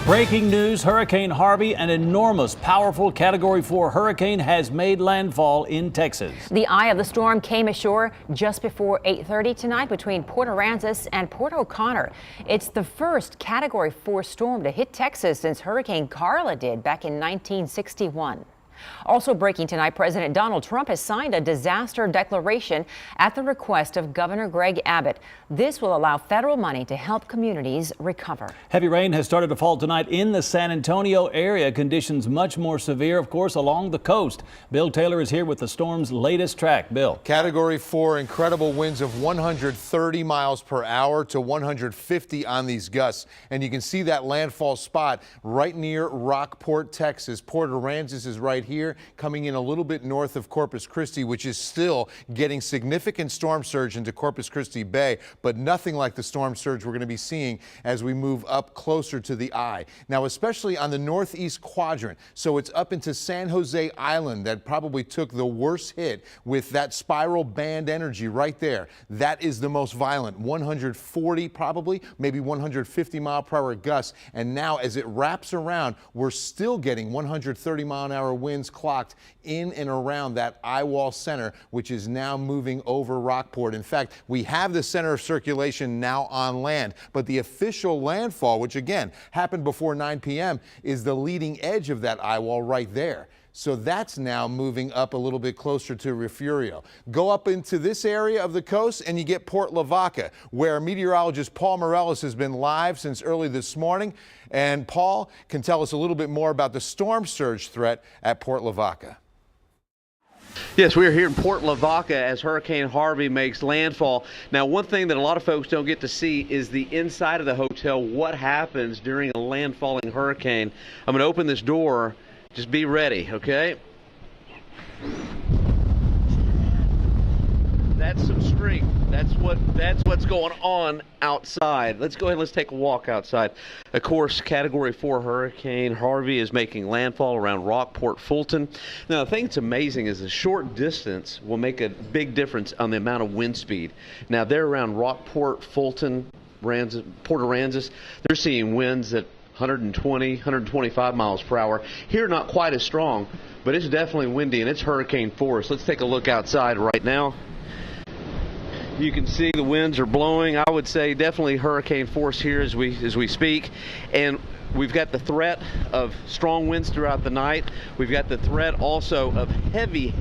Breaking news, Hurricane Harvey, an enormous, powerful Category 4 hurricane, has made landfall in Texas. The eye of the storm came ashore just before 8:30 tonight between Port Aransas and Port O'Connor. It's the first Category 4 storm to hit Texas since Hurricane Carla did back in 1961. Also breaking tonight, President Donald Trump has signed a disaster declaration at the request of Governor Greg Abbott. This will allow federal money to help communities recover. Heavy rain has started to fall tonight in the San Antonio area. Conditions much more severe, of course, along the coast. Bill Taylor is here with the storm's latest track. Bill. Category 4, incredible winds of 130 miles per hour to 150 on these gusts. And you can see that landfall spot right near Rockport, Texas. Port Aransas is right here, coming in a little bit north of Corpus Christi, which is still getting significant storm surge into Corpus Christi Bay, but nothing like the storm surge we're going to be seeing as we move up closer to the eye. Now, especially on the northeast quadrant, so it's up into San Jose Island that probably took the worst hit with that spiral band energy right there. That is the most violent, 140 probably, maybe 150 mile per hour gusts. And now as it wraps around, we're still getting 130 mile an hour winds clocked in and around that eye wall center, which is now moving over Rockport. In fact, we have the center of circulation now on land, but the official landfall, which again happened before 9 p.m., is the leading edge of that eye wall right there. So that's now moving up a little bit closer to Refugio. Go up into this area of the coast and you get Port Lavaca, where meteorologist Paul Morales has been live since early this morning. And Paul can tell us a little bit more about the storm surge threat at Port Lavaca. Yes, we are here in Port Lavaca as Hurricane Harvey makes landfall. Now, one thing that a lot of folks don't get to see is the inside of the hotel, what happens during a landfalling hurricane. I'm going to open this door. Just be ready, okay? That's some strength. That's what's going on outside. Let's go ahead and let's take a walk outside. Of course, Category 4 Hurricane Harvey is making landfall around Rockport, Fulton. Now, the thing that's amazing is the short distance will make a big difference on the amount of wind speed. Now, they're around Rockport, Fulton, Port Aransas. They're seeing winds at 120, 125 miles per hour. Here, not quite as strong, but it's definitely windy and it's hurricane force. Let's take a look outside right now. You can see the winds are blowing. I would say definitely hurricane force here as we speak. And we've got the threat of strong winds throughout the night. We've got the threat also of heavy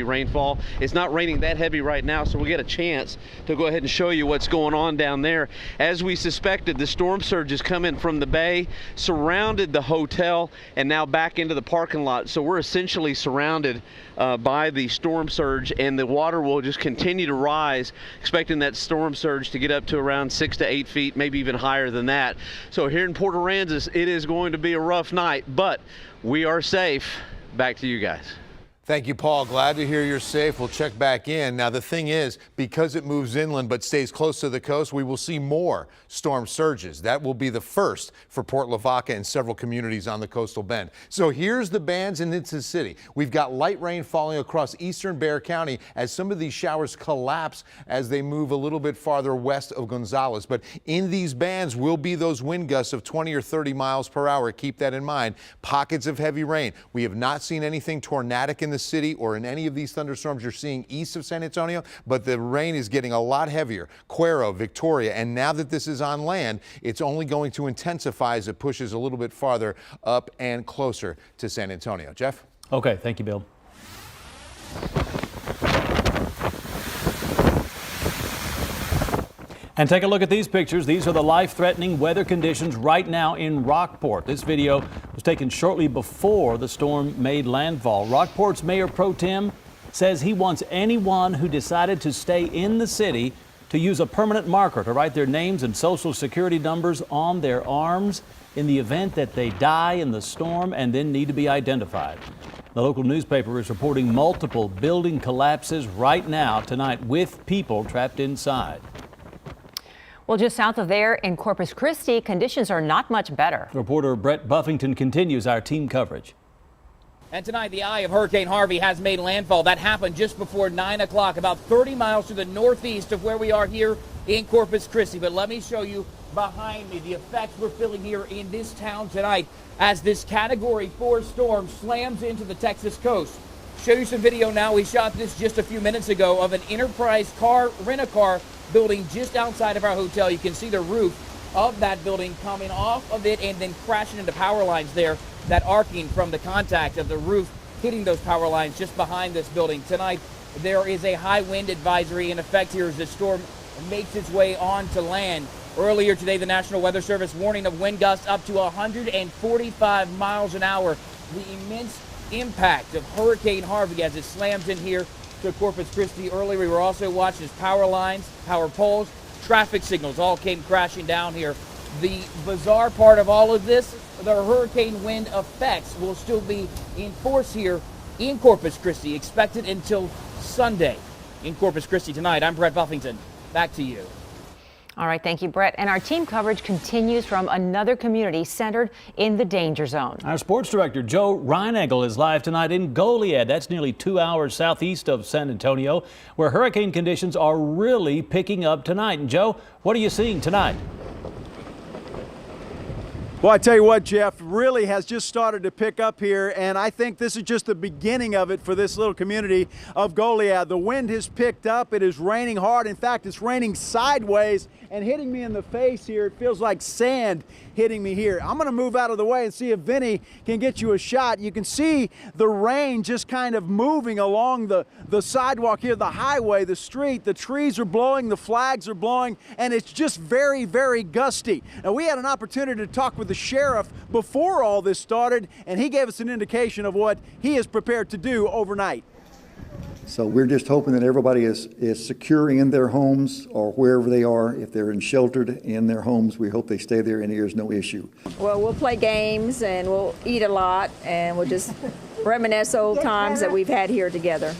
rainfall. It's not raining that heavy right now, so we'll get a chance to go ahead and show you what's going on down there. As we suspected, the storm surge is coming from the bay, surrounded the hotel, and now back into the parking lot. So we're essentially surrounded by the storm surge, and the water will just continue to rise, expecting that storm surge to get up to around 6 to 8 feet, maybe even higher than that. So here in Port Aransas, it is going to be a rough night, but we are safe. Back to you guys. Thank you, Paul. Glad to hear you're safe. We'll check back in. Now, the thing is, because it moves inland but stays close to the coast, we will see more storm surges. That will be the first for Port Lavaca and several communities on the coastal bend. So here's the bands into the city. We've got light rain falling across eastern Bexar County as some of these showers collapse as they move a little bit farther west of Gonzales. But in these bands will be those wind gusts of 20 or 30 miles per hour. Keep that in mind. Pockets of heavy rain. We have not seen anything tornadic in the city or in any of these thunderstorms you're seeing east of San Antonio, but the rain is getting a lot heavier. Cuero, Victoria, and now that this is on land, it's only going to intensify as it pushes a little bit farther up and closer to San Antonio. Jeff? Okay, thank you, Bill. And take a look at these pictures. These are the life-threatening weather conditions right now in Rockport. This video was taken shortly before the storm made landfall. Rockport's Mayor Pro Tem says he wants anyone who decided to stay in the city to use a permanent marker to write their names and social security numbers on their arms in the event that they die in the storm and then need to be identified. The local newspaper is reporting multiple building collapses right now tonight with people trapped inside. Well, just south of there in Corpus Christi, conditions are not much better. Reporter Brett Buffington continues our team coverage. And tonight, the eye of Hurricane Harvey has made landfall. That happened just before 9 o'clock, about 30 miles to the northeast of where we are here in Corpus Christi. But let me show you behind me, the effects we're feeling here in this town tonight as this Category 4 storm slams into the Texas coast. Show you some video now. We shot this just a few minutes ago of an Enterprise rent-a-car building just outside of our hotel. You can see the roof of that building coming off of it and then crashing into power lines there, that arcing from the contact of the roof hitting those power lines just behind this building. Tonight, there is a high wind advisory in effect here as the storm makes its way onto land. Earlier today, the National Weather Service warning of wind gusts up to 145 miles an hour. The immense impact of Hurricane Harvey as it slams in here to Corpus Christi. Earlier, we were also watching as power lines, power poles, traffic signals all came crashing down here. The bizarre part of all of this, the hurricane wind effects will still be in force here in Corpus Christi, expected until Sunday in Corpus Christi tonight. I'm Brett Buffington. Back to you. All right, thank you, Brett. And our team coverage continues from another community centered in the danger zone. Our sports director, Joe Reinagel, is live tonight in Goliad. That's nearly 2 hours southeast of San Antonio, where hurricane conditions are really picking up tonight. And Joe, what are you seeing tonight? Well, I tell you what, Jeff, really has just started to pick up here, and I think this is just the beginning of it for this little community of Goliad. The wind has picked up. It is raining hard. In fact, it's raining sideways and hitting me in the face here. It feels like sand hitting me here. I'm going to move out of the way and see if Vinny can get you a shot. You can see the rain just kind of moving along the sidewalk here, the highway, the street. The trees are blowing, the flags are blowing, and it's just very, very gusty. Now, we had an opportunity to talk with the sheriff before all this started, and he gave us an indication of what he is prepared to do overnight. So we're just hoping that everybody is secure in their homes or wherever they are. If they're sheltered in their homes, we hope they stay there and there's no issue. Well, we'll play games and we'll eat a lot and we'll just reminisce old times that we've had here together.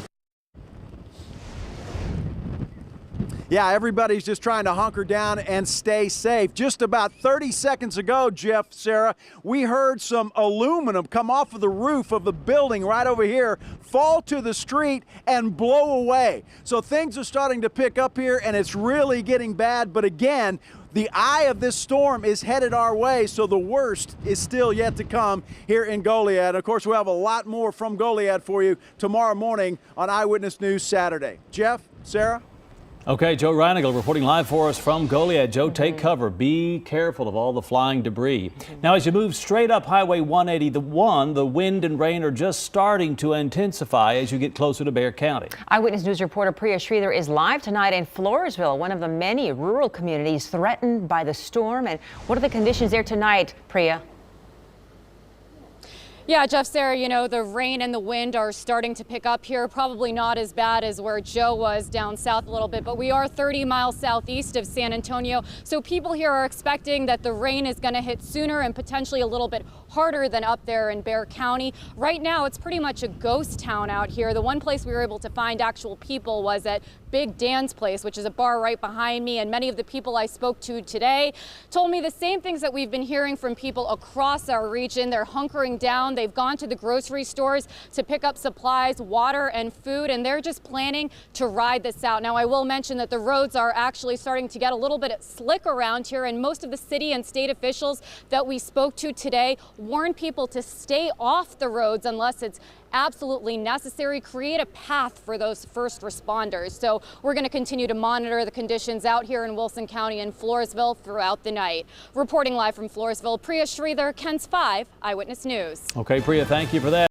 Yeah, everybody's just trying to hunker down and stay safe. Just about 30 seconds ago, Jeff, Sarah, we heard some aluminum come off of the roof of the building right over here, fall to the street and blow away. So things are starting to pick up here and it's really getting bad. But again, the eye of this storm is headed our way, so the worst is still yet to come here in Goliad. Of course, we'll have a lot more from Goliad for you tomorrow morning on Eyewitness News Saturday. Jeff, Sarah? Okay, Joe Reinagel reporting live for us from Goliad. Joe, take cover. Be careful of all the flying debris. Now, as you move straight up Highway 181, the wind and rain are just starting to intensify as you get closer to Bexar County. Eyewitness News reporter Priya Sridhar is live tonight in Floresville, one of the many rural communities threatened by the storm. And what are the conditions there tonight, Priya? Yeah, Jeff, Sarah, you know, the rain and the wind are starting to pick up here. Probably not as bad as where Joe was down south a little bit, but we are 30 miles southeast of San Antonio. So people here are expecting that the rain is going to hit sooner and potentially a little bit harder than up there in Bexar County. Right now, it's pretty much a ghost town out here. The one place we were able to find actual people was at Big Dan's Place, which is a bar right behind me. And many of the people I spoke to today told me the same things that we've been hearing from people across our region. They're hunkering down. They've gone to the grocery stores to pick up supplies, water and food, and they're just planning to ride this out. Now, I will mention that the roads are actually starting to get a little bit slick around here, and most of the city and state officials that we spoke to today warn people to stay off the roads unless it's absolutely necessary. Create a path for those first responders. So we're going to continue to monitor the conditions out here in Wilson County and Floresville throughout the night. Reporting live from Floresville, Priya Sridhar, KENS 5 Eyewitness News. Okay, Priya, thank you for that.